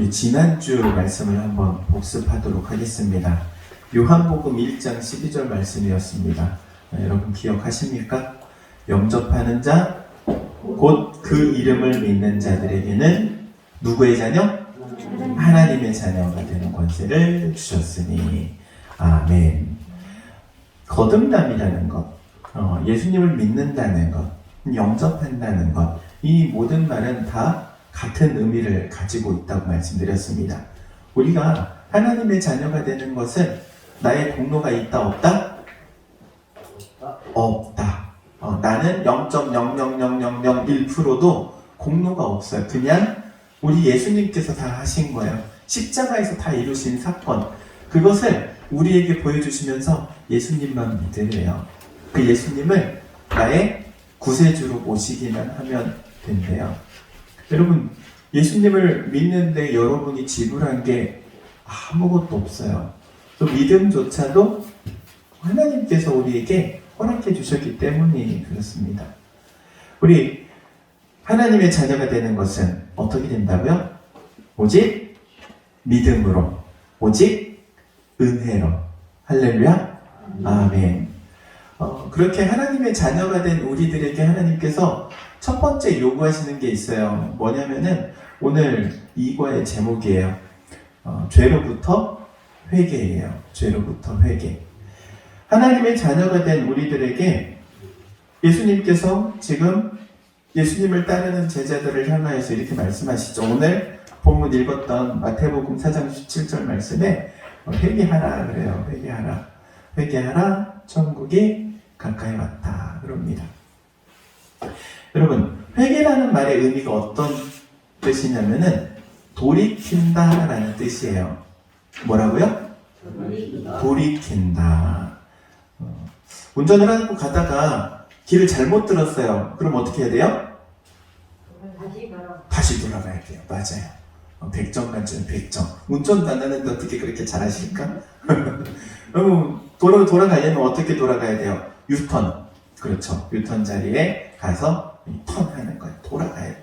우리 지난주 말씀을 한번 복습하도록 하겠습니다. 요한복음 1장 12절 말씀이었습니다. 여러분 기억하십니까? 영접하는 자, 곧 그 이름을 믿는 자들에게는 누구의 자녀? 하나님의 자녀가 되는 권세를 주셨으니. 아멘. 거듭남이라는 것, 예수님을 믿는다는 것, 영접한다는 것, 이 모든 말은 다 같은 의미를 가지고 있다고 말씀드렸습니다. 우리가 하나님의 자녀가 되는 것은 나의 공로가 있다 없다? 없다. 나는 0.00001%도 공로가 없어요. 그냥 우리 예수님께서 다 하신 거예요. 십자가에서 다 이루신 사건, 그것을 우리에게 보여주시면서 예수님만 믿으래요. 그 예수님을 나의 구세주로 모시기만 하면 된대요. 여러분, 예수님을 믿는데 여러분이 지불한 게 아무것도 없어요. 또 믿음조차도 하나님께서 우리에게 허락해 주셨기 때문이 그렇습니다. 우리 하나님의 자녀가 되는 것은 어떻게 된다고요? 오직 믿음으로, 오직 은혜로. 할렐루야. 아멘. 그렇게 하나님의 자녀가 된 우리들에게 하나님께서 첫 번째 요구하시는 게 있어요. 뭐냐면은 오늘 이과의 제목이에요. 죄로부터 회개예요. 죄로부터 회개. 하나님의 자녀가 된 우리들에게 예수님께서 지금 예수님을 따르는 제자들을 향하여서 이렇게 말씀하시죠. 오늘 본문 읽었던 마태복음 4장 17절 말씀에 회개하라 그래요. 회개하라. 회개하라. 천국이 가까이 왔다. 그럽니다. 여러분, 회개라는 말의 의미가 어떤 뜻이냐면은 돌이킨다 라는 뜻이에요. 뭐라고요? 돌이킨다. 운전을 하고 가다가 길을 잘못 들었어요. 그럼 어떻게 해야 돼요? 다시 돌아가야 돼요. 맞아요. 100점 만점에 100점. 운전도 안 하는데 어떻게 그렇게 잘하실까? 여러분, 돌아가려면 어떻게 돌아가야 돼요? 유턴. 그렇죠. 유턴 자리에 가서 턴하는 거예요. 돌아가요.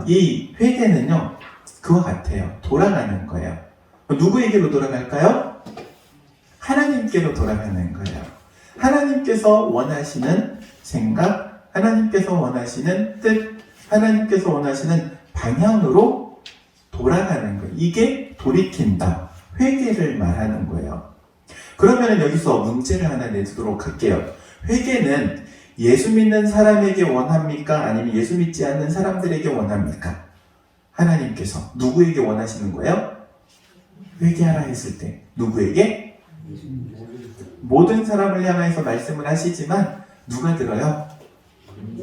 이 회개는요, 그와 같아요. 돌아가는 거예요. 누구에게로 돌아갈까요? 하나님께로 돌아가는 거예요. 하나님께서 원하시는 생각, 하나님께서 원하시는 뜻, 하나님께서 원하시는 방향으로 돌아가는 거예요. 이게 돌이킨다, 회개를 말하는 거예요. 그러면 여기서 문제를 하나 내도록 할게요. 회개는 예수 믿는 사람에게 원합니까? 아니면 예수 믿지 않는 사람들에게 원합니까? 하나님께서 누구에게 원하시는 거예요? 회개하라 했을 때 누구에게? 모든 사람을 향해서 말씀을 하시지만 누가 들어요?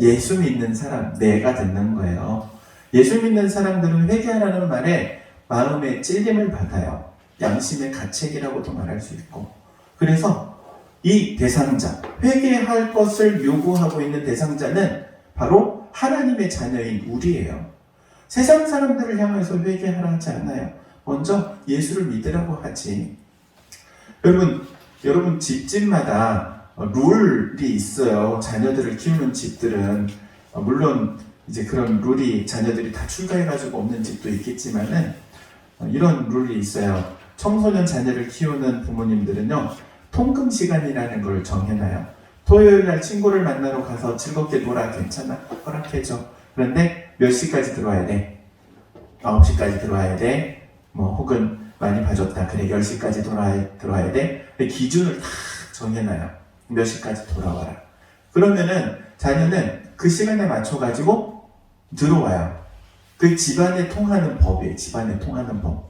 예수 믿는 사람, 내가 듣는 거예요. 예수 믿는 사람들은 회개하라는 말에 마음의 찔림을 받아요. 양심의 가책이라고도 말할 수 있고. 그래서 이 대상자, 회개할 것을 요구하고 있는 대상자는 바로 하나님의 자녀인 우리예요. 세상 사람들을 향해서 회개하라 하지 않아요. 먼저 예수를 믿으라고 하지. 여러분 집집마다 룰이 있어요. 자녀들을 키우는 집들은 물론 이제 그런 룰이 자녀들이 다 출가해가지고 없는 집도 있겠지만은 이런 룰이 있어요. 청소년 자녀를 키우는 부모님들은요, 통금 시간이라는 걸 정해놔요. 토요일 날 친구를 만나러 가서 즐겁게 놀아. 괜찮아? 허락해줘. 그런데 몇 시까지 들어와야 돼? 9시까지 들어와야 돼? 혹은 많이 봐줬다. 그래, 10시까지 들어와야 돼? 기준을 다 정해놔요. 몇 시까지 돌아와라. 그러면은 자녀는 그 시간에 맞춰가지고 들어와요. 그 집안에 통하는 법이에요. 집안에 통하는 법.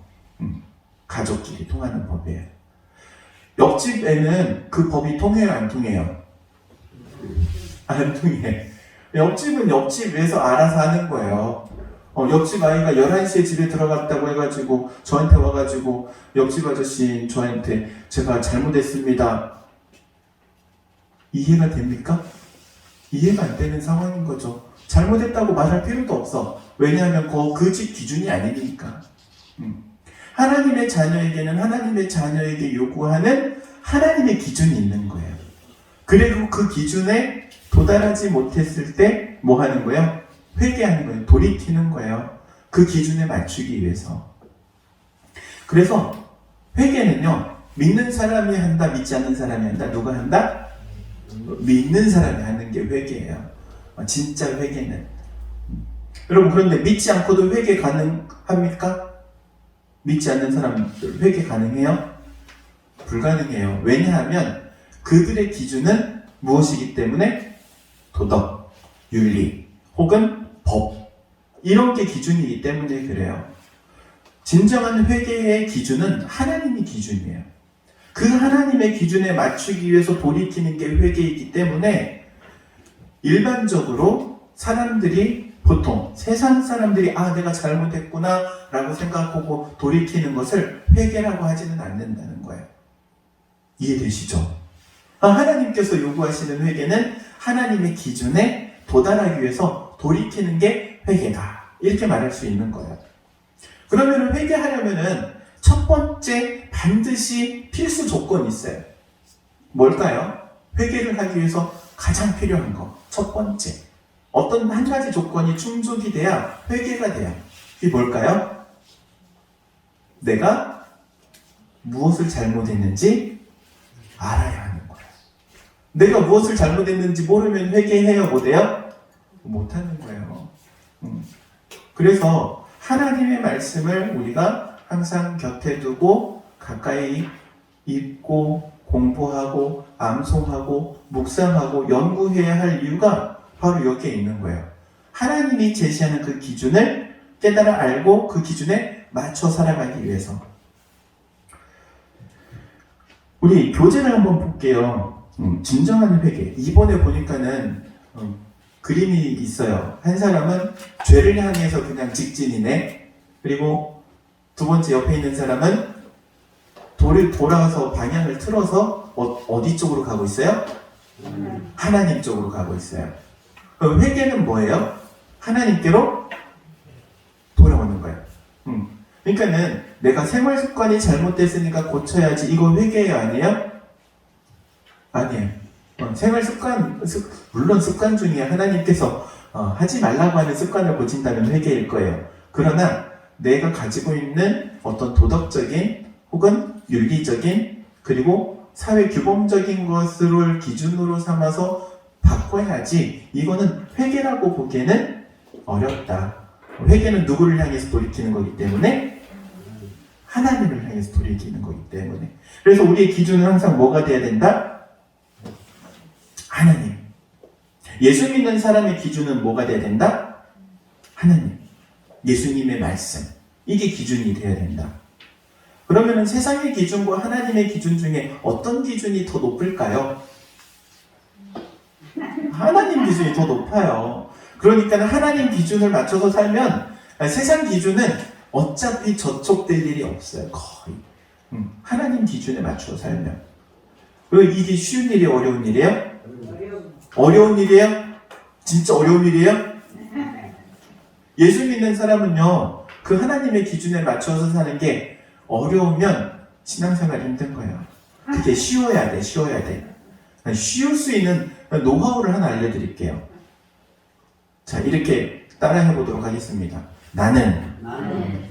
가족끼리 통하는 법이에요. 옆집에는 그 법이 통해요, 안 통해요? 안 통해. 옆집은 옆집에서 알아서 하는 거예요. 옆집 아이가 11시에 집에 들어갔다고 해가지고 저한테 와가지고 옆집 아저씨 저한테 제가 잘못했습니다. 이해가 됩니까? 이해가 안 되는 상황인 거죠. 잘못했다고 말할 필요도 없어. 왜냐하면 그 집 기준이 아니니까. 하나님의 자녀에게는 하나님의 자녀에게 요구하는 하나님의 기준이 있는 거예요. 그리고 그 기준에 도달하지 못했을 때 뭐 하는 거예요? 회개하는 거예요. 돌이키는 거예요. 그 기준에 맞추기 위해서. 그래서 회개는요, 믿는 사람이 한다, 믿지 않는 사람이 한다. 누가 한다? 믿는 사람이 하는 게 회개예요. 진짜 회개는. 여러분, 그런데 믿지 않고도 회개 가능합니까? 믿지 않는 사람들 회개 가능해요? 불가능해요. 왜냐하면 그들의 기준은 무엇이기 때문에? 도덕, 윤리, 혹은 법, 이런 게 기준이기 때문에 그래요. 진정한 회개의 기준은 하나님의 기준이에요. 그 하나님의 기준에 맞추기 위해서 돌이키는 게 회개이기 때문에 일반적으로 사람들이, 보통 세상 사람들이 내가 잘못했구나 라고 생각하고 돌이키는 것을 회개라고 하지는 않는다는 거예요. 이해되시죠? 하나님께서 요구하시는 회개는 하나님의 기준에 도달하기 위해서 돌이키는 게 회개다, 이렇게 말할 수 있는 거예요. 그러면 회개하려면은 첫 번째 반드시 필수 조건이 있어요. 뭘까요? 회개를 하기 위해서 가장 필요한 거, 첫 번째, 어떤 한 가지 조건이 충족이 돼야 회개가 돼요. 그게 뭘까요? 내가 무엇을 잘못했는지 알아야 하는 거예요. 내가 무엇을 잘못했는지 모르면 회개해요, 못해요? 못하는 거예요. 그래서 하나님의 말씀을 우리가 항상 곁에 두고 가까이 읽고 공부하고 암송하고 묵상하고 연구해야 할 이유가 바로 여기에 있는 거예요. 하나님이 제시하는 그 기준을 깨달아 알고 그 기준에 맞춰 살아가기 위해서. 우리 교재를 한번 볼게요. 진정한 회개. 이번에 보니까는 그림이 있어요. 한 사람은 죄를 향해서 그냥 직진이네. 그리고 두 번째 옆에 있는 사람은 돌아서 방향을 틀어서 어디 쪽으로 가고 있어요? 하나님 쪽으로 가고 있어요. 회개는 뭐예요? 하나님께로 돌아오는 거예요. 그러니까는 내가 생활 습관이 잘못됐으니까 고쳐야지, 이거 회개예요, 아니에요? 아니에요. 생활 습관, 물론 습관 중에 하나님께서 하지 말라고 하는 습관을 고친다면 회개일 거예요. 그러나 내가 가지고 있는 어떤 도덕적인 혹은 윤리적인 그리고 사회 규범적인 것을 기준으로 삼아서 바꿔야지, 이거는 회개라고 보기에는 어렵다. 회개는 누구를 향해서 돌이키는 거기 때문에? 하나님을 향해서 돌이키는 거기 때문에. 그래서 우리의 기준은 항상 뭐가 돼야 된다? 하나님. 예수 믿는 사람의 기준은 뭐가 돼야 된다? 하나님. 예수님의 말씀. 이게 기준이 돼야 된다. 그러면 세상의 기준과 하나님의 기준 중에 어떤 기준이 더 높을까요? 하나님 기준이 더 높아요. 그러니까 하나님 기준을 맞춰서 살면 세상 기준은 어차피 저촉될 일이 없어요. 거의. 하나님 기준에 맞춰서 살면. 그리고 이게 쉬운 일이에요? 어려운 일이에요? 어려운 일이에요? 진짜 어려운 일이에요? 예수 믿는 사람은요, 그 하나님의 기준에 맞춰서 사는 게 어려우면 신앙생활이 힘든 거예요. 그게 쉬워야 돼, 쉬워야 돼. 쉬울 수 있는 노하우를 하나 알려드릴게요. 자, 이렇게 따라해 보도록 하겠습니다. 나는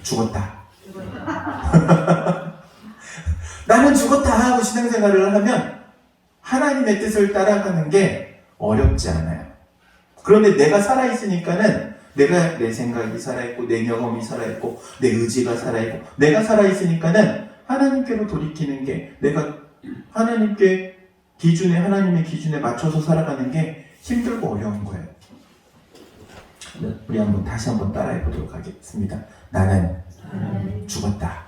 죽었다. 나는 죽었다 하고 신앙생활을 하면 하나님의 뜻을 따라가는 게 어렵지 않아요. 그런데 내가 살아있으니까는 내가 내 생각이 살아있고 내 경험이 살아있고 내 의지가 살아있고 내가 살아있으니까는 하나님께로 돌이키는 게, 내가 하나님께 기준에, 하나님의 기준에 맞춰서 살아가는 게 힘들고 어려운 거예요. 우리 다시 한번 따라해 보도록 하겠습니다. 나는 죽었다.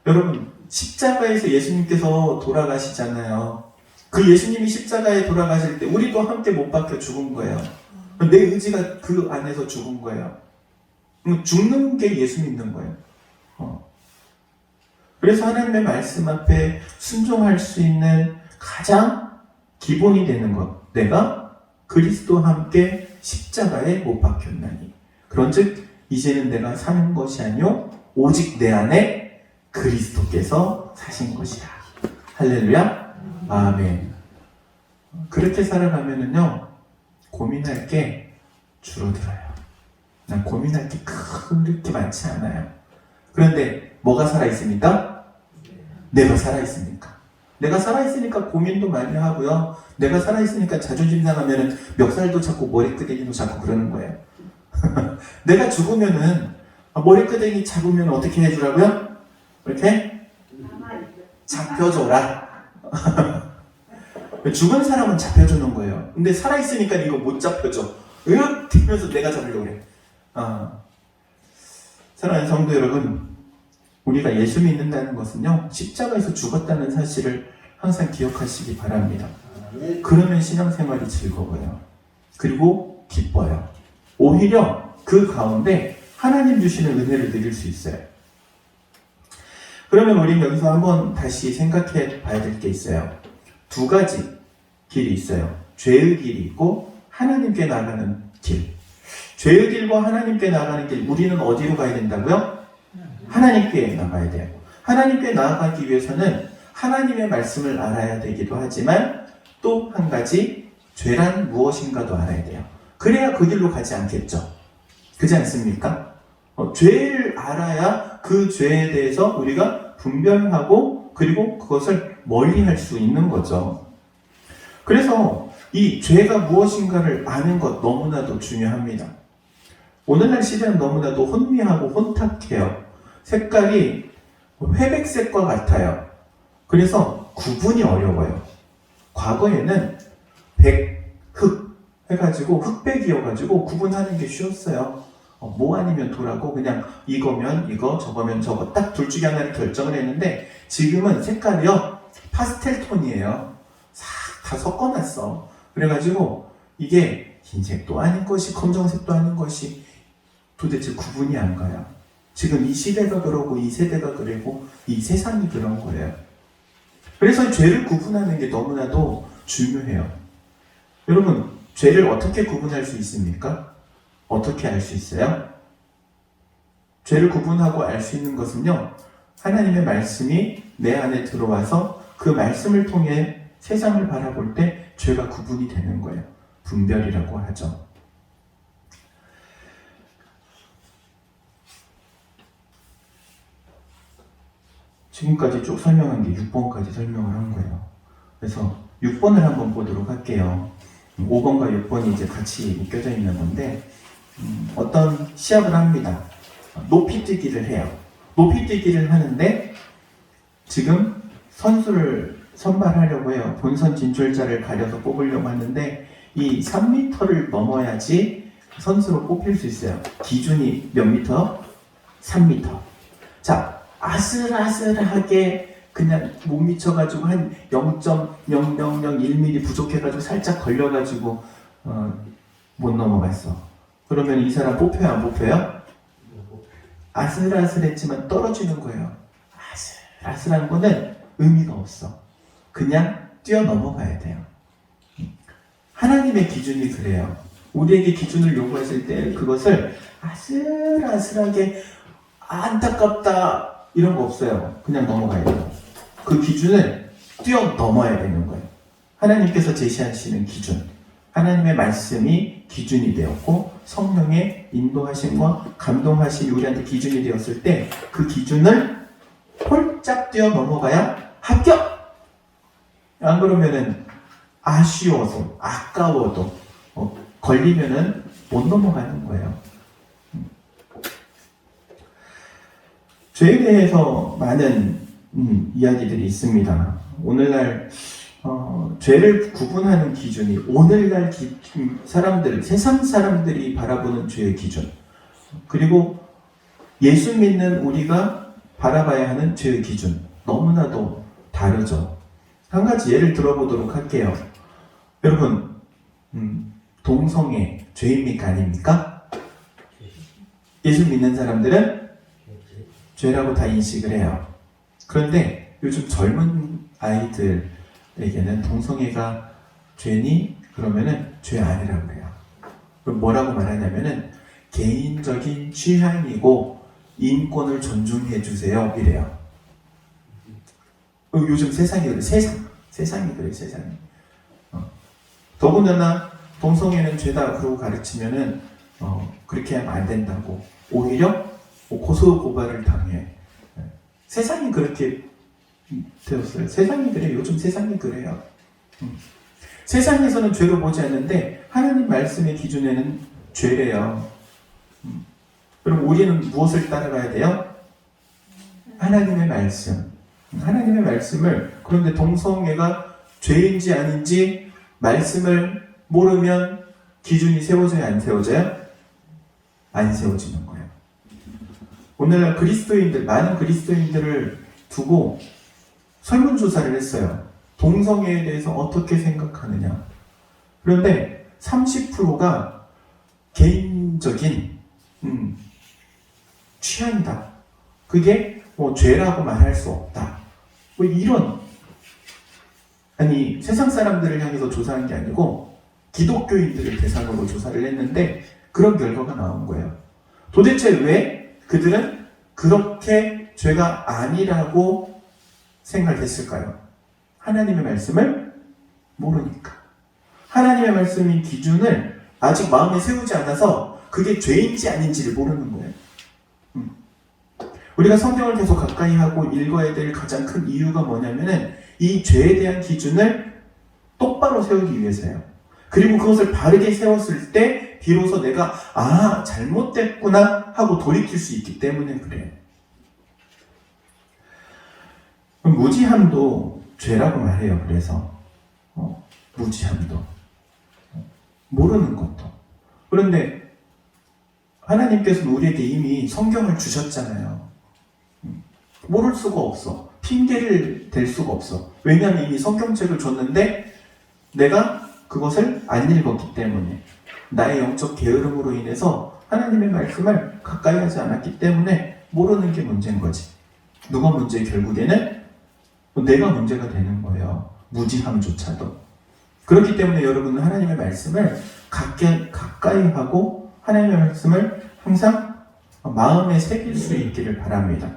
여러분, 십자가에서 예수님께서 돌아가시잖아요. 그 예수님이 십자가에 돌아가실 때 우리도 함께 못 박혀 죽은 거예요. 내 의지가 그 안에서 죽은 거예요. 죽는 게 예수 믿는 거예요. 그래서 하나님의 말씀 앞에 순종할 수 있는 가장 기본이 되는 것, 내가 그리스도와 함께 십자가에 못 박혔나니 그런즉 이제는 내가 사는 것이 아니요 오직 내 안에 그리스도께서 사신 것이라. 할렐루야. 아멘. 그렇게 살아가면은요, 고민할 게 줄어들어요. 난 고민할 게 그렇게 많지 않아요. 그런데 뭐가 살아있습니까? 내가 살아있으니까. 내가 살아있으니까 고민도 많이 하고요. 내가 살아있으니까 자존심 상하면은 멱살도 잡고 머리끄댕이도 잡고 그러는 거예요. 내가 죽으면은 머리끄댕이 잡으면 어떻게 해주라고요? 이렇게 잡혀줘라. 죽은 사람은 잡혀주는 거예요. 근데 살아있으니까 이거 못 잡혀줘. 으악! 뛰면서 내가 잡으려고 그래. 사랑하는 성도 여러분, 우리가 예수 믿는다는 것은요, 십자가에서 죽었다는 사실을 항상 기억하시기 바랍니다. 그러면 신앙생활이 즐거워요. 그리고 기뻐요. 오히려 그 가운데 하나님 주시는 은혜를 누릴 수 있어요. 그러면 우리는 여기서 한번 다시 생각해 봐야 될 게 있어요. 두 가지 길이 있어요. 죄의 길이 있고 하나님께 나가는 길. 죄의 길과 하나님께 나가는 길, 우리는 어디로 가야 된다고요? 하나님께 나가야 돼요. 하나님께 나아가기 위해서는 하나님의 말씀을 알아야 되기도 하지만 또 한 가지 죄란 무엇인가도 알아야 돼요. 그래야 그 길로 가지 않겠죠. 그렇지 않습니까? 죄를 알아야 그 죄에 대해서 우리가 분별하고 그리고 그것을 멀리할 수 있는 거죠. 그래서 이 죄가 무엇인가를 아는 것 너무나도 중요합니다. 오늘날 시대는 너무나도 혼미하고 혼탁해요. 색깔이 회백색과 같아요. 그래서 구분이 어려워요. 과거에는 백, 흑 해가지고 흑백이어가지고 구분하는 게 쉬웠어요. 뭐 아니면 도라고 그냥 이거면 이거 저거면 저거 딱 둘 중에 하나를 결정을 했는데 지금은 색깔이요 파스텔 톤이에요. 싹 다 섞어놨어. 그래가지고 이게 흰색도 아닌 것이 검정색도 아닌 것이 도대체 구분이 안 가요. 지금 이 시대가 그러고 이 세대가 그러고 이 세상이 그런 거예요. 그래서 죄를 구분하는 게 너무나도 중요해요. 여러분, 죄를 어떻게 구분할 수 있습니까? 어떻게 알 수 있어요? 죄를 구분하고 알 수 있는 것은요, 하나님의 말씀이 내 안에 들어와서 그 말씀을 통해 세상을 바라볼 때 죄가 구분이 되는 거예요. 분별이라고 하죠. 지금까지 쭉 설명한 게 6번까지 설명을 한 거예요. 그래서 6번을 한번 보도록 할게요. 5번과 6번이 이제 같이 묶여져 있는 건데, 어떤 시합을 합니다. 높이 뛰기를 해요. 높이 뛰기를 하는데, 지금 선수를 선발하려고 해요. 본선 진출자를 가려서 뽑으려고 하는데, 이 3m를 넘어야지 선수로 뽑힐 수 있어요. 기준이 몇 미터? 3m. 자, 아슬아슬하게 그냥 못 미쳐가지고 한 0.0001mm 부족해가지고 살짝 걸려가지고 못 넘어갔어. 그러면 이 사람 뽑혀요, 안 뽑혀요? 아슬아슬했지만 떨어지는 거예요. 아슬아슬한 거는 의미가 없어. 그냥 뛰어 넘어가야 돼요. 하나님의 기준이 그래요. 우리에게 기준을 요구했을 때 그것을 아슬아슬하게 안타깝다 이런 거 없어요. 그냥 넘어가야 돼요. 그 기준을 뛰어 넘어야 되는 거예요. 하나님께서 제시하시는 기준, 하나님의 말씀이 기준이 되었고 성령의 인도하심과 감동하심이 우리한테 기준이 되었을 때 그 기준을 홀짝 뛰어 넘어가야 합격! 안 그러면은 아쉬워서 아까워도 걸리면은 못 넘어가는 거예요. 죄에 대해서 많은 이야기들이 있습니다. 오늘날 죄를 구분하는 기준이 오늘날 사람들, 세상 사람들이 바라보는 죄의 기준, 그리고 예수 믿는 우리가 바라봐야 하는 죄의 기준 너무나도 다르죠. 한 가지 예를 들어보도록 할게요. 여러분, 동성애 죄입니까 아닙니까? 예수 믿는 사람들은 죄라고 다 인식을 해요. 그런데 요즘 젊은 아이들에게는 동성애가 죄니? 그러면은 죄 아니라고 그래요. 그럼 뭐라고 말하냐면은 개인적인 취향이고 인권을 존중해 주세요 이래요. 요즘 세상이 그래. 세상이 그래. 세상이. 더군다나 동성애는 죄다 그러고 가르치면은 그렇게 하면 안 된다고. 오히려 고소 고발을 당해. 세상이 그렇게 되었어요. 세상이 그래요. 요즘 세상이 그래요. 세상에서는 죄로 보지 않는데 하나님 말씀의 기준에는 죄래요. 그럼 우리는 무엇을 따라가야 돼요? 하나님의 말씀. 하나님의 말씀을, 그런데 동성애가 죄인지 아닌지 말씀을 모르면 기준이 세워져야 안 세워져요? 안 세워지는 거예요. 오늘날 그리스도인들, 많은 그리스도인들을 두고 설문조사를 했어요. 동성애에 대해서 어떻게 생각하느냐. 그런데 30%가 개인적인 취향이다. 그게 죄라고 말할 수 없다. 이런, 아니 세상 사람들을 향해서 조사한 게 아니고 기독교인들을 대상으로 조사를 했는데 그런 결과가 나온 거예요. 도대체 왜 그들은 그렇게 죄가 아니라고 생각했을까요? 하나님의 말씀을 모르니까. 하나님의 말씀인 기준을 아직 마음에 세우지 않아서 그게 죄인지 아닌지를 모르는 거예요. 우리가 성경을 계속 가까이 하고 읽어야 될 가장 큰 이유가 뭐냐면은 이 죄에 대한 기준을 똑바로 세우기 위해서예요. 그리고 그것을 바르게 세웠을 때 비로소 내가 잘못됐구나 하고 돌이킬 수 있기 때문에 그래요. 무지함도 죄라고 말해요. 그래서 무지함도 모르는 것도. 그런데 하나님께서는 우리에게 이미 성경을 주셨잖아요. 모를 수가 없어. 핑계를 댈 수가 없어. 왜냐하면 이미 성경책을 줬는데 내가 그것을 안 읽었기 때문에, 나의 영적 게으름으로 인해서 하나님의 말씀을 가까이 하지 않았기 때문에 모르는 게 문제인 거지. 누가 문제? 결국에는 내가 문제가 되는 거예요. 무지함조차도. 그렇기 때문에 여러분은 하나님의 말씀을 가까이 하고 하나님의 말씀을 항상 마음에 새길 수 있기를 바랍니다.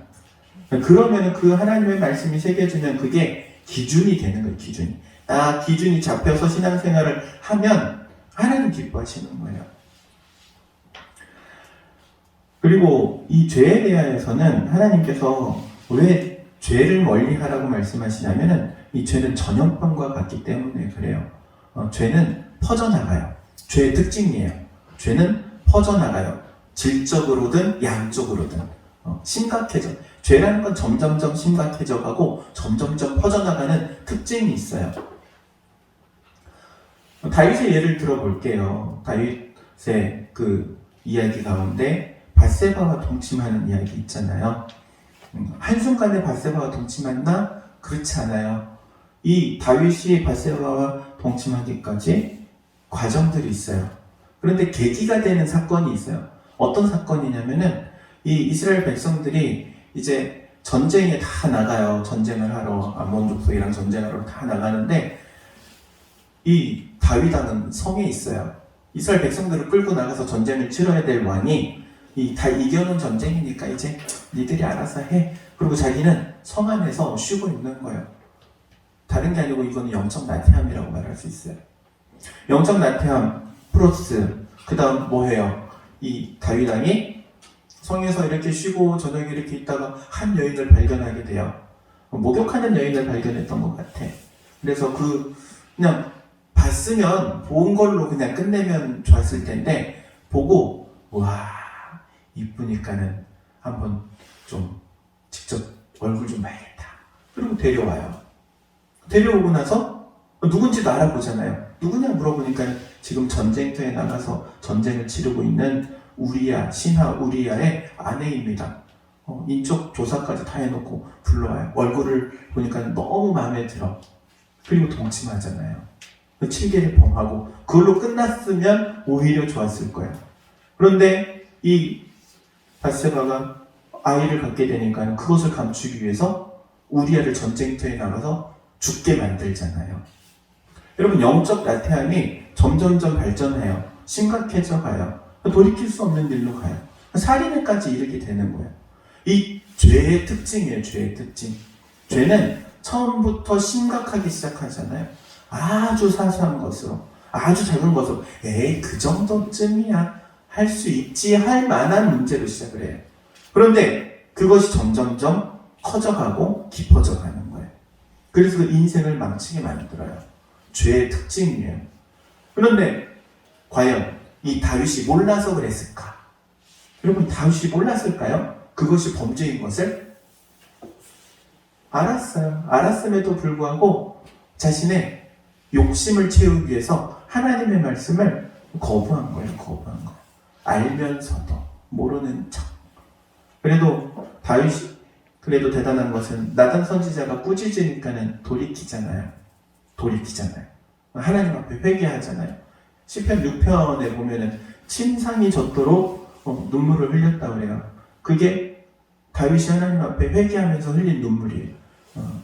그러면 그 하나님의 말씀이 새겨지면 그게 기준이 되는 거예요. 기준이 잡혀서 신앙생활을 하면 하나님 기뻐하시는 거예요. 그리고 이 죄에 대해서는 하나님께서 왜 죄를 멀리하라고 말씀하시냐면은 이 죄는 전염병과 같기 때문에 그래요. 죄는 퍼져나가요. 죄의 특징이에요. 죄는 퍼져나가요. 질적으로든 양쪽으로든 심각해져. 죄라는 건 점점점 심각해져가고 점점점 퍼져나가는 특징이 있어요. 다윗의 예를 들어볼게요. 다윗의 그 이야기 가운데 밧세바와 동침하는 이야기 있잖아요. 한순간에 밧세바와 동침했나? 그렇지 않아요. 이 다윗이 밧세바와 동침하기까지 과정들이 있어요. 그런데 계기가 되는 사건이 있어요. 어떤 사건이냐면은 이 이스라엘 백성들이 이제 전쟁에 다 나가요. 전쟁을 하러, 암몬 족속이랑 전쟁하러 다 나가는데 이 다윗왕은 성에 있어요. 이스라엘 백성들을 끌고 나가서 전쟁을 치러야 될 왕이 다 이겨놓은 전쟁이니까 이제 니들이 알아서 해. 그리고 자기는 성 안에서 쉬고 있는 거예요. 다른 게 아니고 이거는 영적 나태함이라고 말할 수 있어요. 영적 나태함 플러스 그 다음 뭐 해요? 이 다윗왕이 성에서 이렇게 쉬고 저녁에 이렇게 있다가 한 여인을 발견하게 돼요. 목욕하는 여인을 발견했던 것 같아. 그래서 그냥 봤으면 본 걸로 그냥 끝내면 좋았을 텐데 보고 와 이쁘니까는 한번 좀 직접 얼굴 좀 봐야겠다. 그리고 데려와요. 데려오고 나서 누군지도 알아보잖아요. 누구냐 물어보니까 지금 전쟁터에 나가서 전쟁을 치르고 있는 우리야, 신하 우리야의 아내입니다. 인적 조사까지 다 해놓고 불러와요. 얼굴을 보니까 너무 마음에 들어. 그리고 동침하잖아요. 7계를 범하고 그걸로 끝났으면 오히려 좋았을 거예요. 그런데 이 밧세바가 아이를 갖게 되니까 그것을 감추기 위해서 우리야를 전쟁터에 나가서 죽게 만들잖아요. 여러분 영적 나태함이 점점점 발전해요. 심각해져 가요. 돌이킬 수 없는 일로 가요. 살인에까지 이르게 되는 거예요. 이 죄의 특징이에요. 죄의 특징. 죄는 처음부터 심각하게 시작하잖아요. 아주 사소한 것으로, 아주 작은 것으로 에이 그 정도쯤이야 할 수 있지 할 만한 문제로 시작을 해요. 그런데 그것이 점점점 커져가고 깊어져 가는 거예요. 그래서 그 인생을 망치게 만들어요. 죄의 특징이에요. 그런데 과연 이 다윗이 몰라서 그랬을까? 여러분, 다윗이 몰랐을까요? 그것이 범죄인 것을? 알았어요. 알았음에도 불구하고 자신의 욕심을 채우기 위해서 하나님의 말씀을 거부한 거예요. 거부한 거예요. 알면서도 모르는 척. 그래도 다윗이 그래도 대단한 것은 나단 선지자가 꾸짖으니까는 돌이키잖아요. 하나님 앞에 회개하잖아요. 시편 6편에 보면은 침상이 젖도록 눈물을 흘렸다고 그래요. 그게 다윗이 하나님 앞에 회개하면서 흘린 눈물이에요.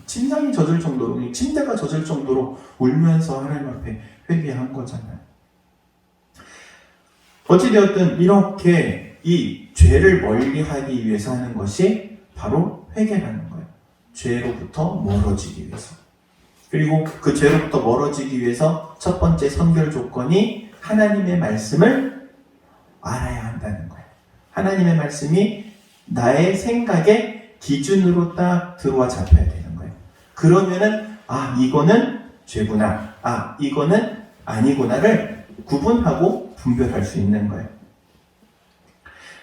침상이 젖을 정도로, 침대가 젖을 정도로 울면서 하나님 앞에 회개한 거잖아요. 어찌되었든 이렇게 이 죄를 멀리하기 위해서 하는 것이 바로 회개라는 거예요. 죄로부터 멀어지기 위해서. 그리고 그 죄로부터 멀어지기 위해서 첫 번째 선결 조건이 하나님의 말씀을 알아야 한다는 거예요. 하나님의 말씀이 나의 생각의 기준으로 딱 들어와 잡혀야 되는 거예요. 그러면은 이거는 죄구나, 이거는 아니구나를 구분하고 분별할 수 있는 거예요.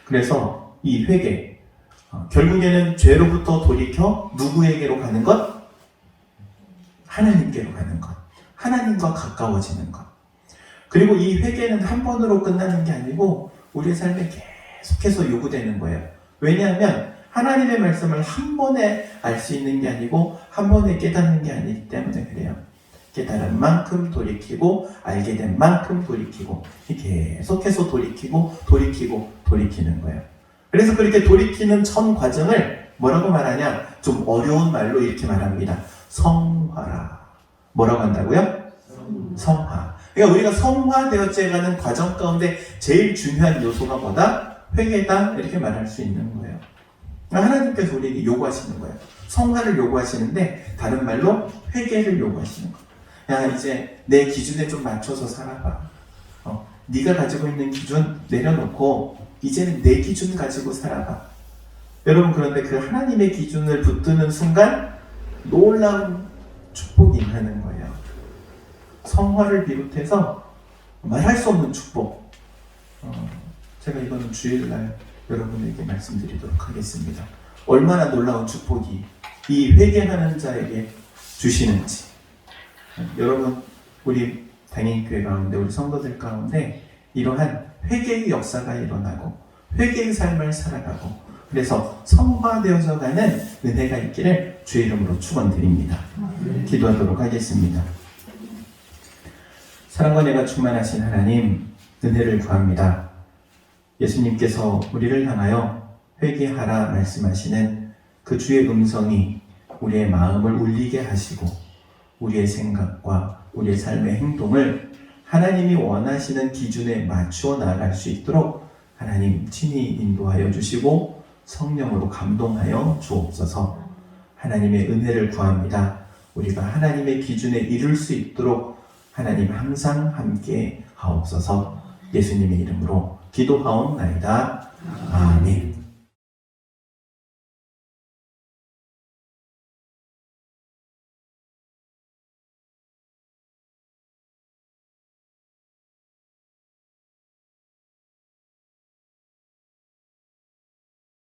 그래서 이 회개, 결국에는 죄로부터 돌이켜 누구에게로 가는 것? 하나님께로 가는 것. 하나님과 가까워지는 것. 그리고 이 회개는 한 번으로 끝나는 게 아니고 우리의 삶에 계속해서 요구되는 거예요. 왜냐하면 하나님의 말씀을 한 번에 알 수 있는 게 아니고 한 번에 깨닫는 게 아니기 때문에 그래요. 깨달은 만큼 돌이키고 알게 된 만큼 돌이키고 계속해서 돌이키는 거예요. 그래서 그렇게 돌이키는 전 과정을 뭐라고 말하냐? 좀 어려운 말로 이렇게 말합니다. 성화라. 뭐라고 한다고요? 성화. 그러니까 우리가 성화되어져가는 과정 가운데 제일 중요한 요소가 뭐다? 회개다. 이렇게 말할 수 있는 거예요. 하나님께서 우리에게 요구하시는 거예요. 성화를 요구하시는데 다른 말로 회개를 요구하시는 거예요. 야, 이제 내 기준에 좀 맞춰서 살아봐. 네가 가지고 있는 기준 내려놓고 이제는 내 기준 가지고 살아봐. 여러분, 그런데 그 하나님의 기준을 붙드는 순간 놀라운 축복이 임하는 거예요. 성화를 비롯해서 말할 수 없는 축복. 제가 이거는 주일날 여러분에게 말씀드리도록 하겠습니다. 얼마나 놀라운 축복이 이 회개하는 자에게 주시는지. 여러분, 우리 당인교회 가운데, 우리 성도들 가운데 이러한 회개의 역사가 일어나고 회개의 삶을 살아가고 그래서 성화되어져 가는 은혜가 있기를 주의 이름으로 축원드립니다. 기도하도록 하겠습니다. 사랑과 은혜가 충만하신 하나님, 은혜를 구합니다. 예수님께서 우리를 향하여 회개하라 말씀하시는 그 주의 음성이 우리의 마음을 울리게 하시고 우리의 생각과 우리의 삶의 행동을 하나님이 원하시는 기준에 맞추어 나아갈 수 있도록 하나님 친히 인도하여 주시고 성령으로 감동하여 주옵소서. 하나님의 은혜를 구합니다. 우리가 하나님의 기준에 이룰 수 있도록 하나님 항상 함께 하옵소서. 예수님의 이름으로 기도하옵나이다. 아멘.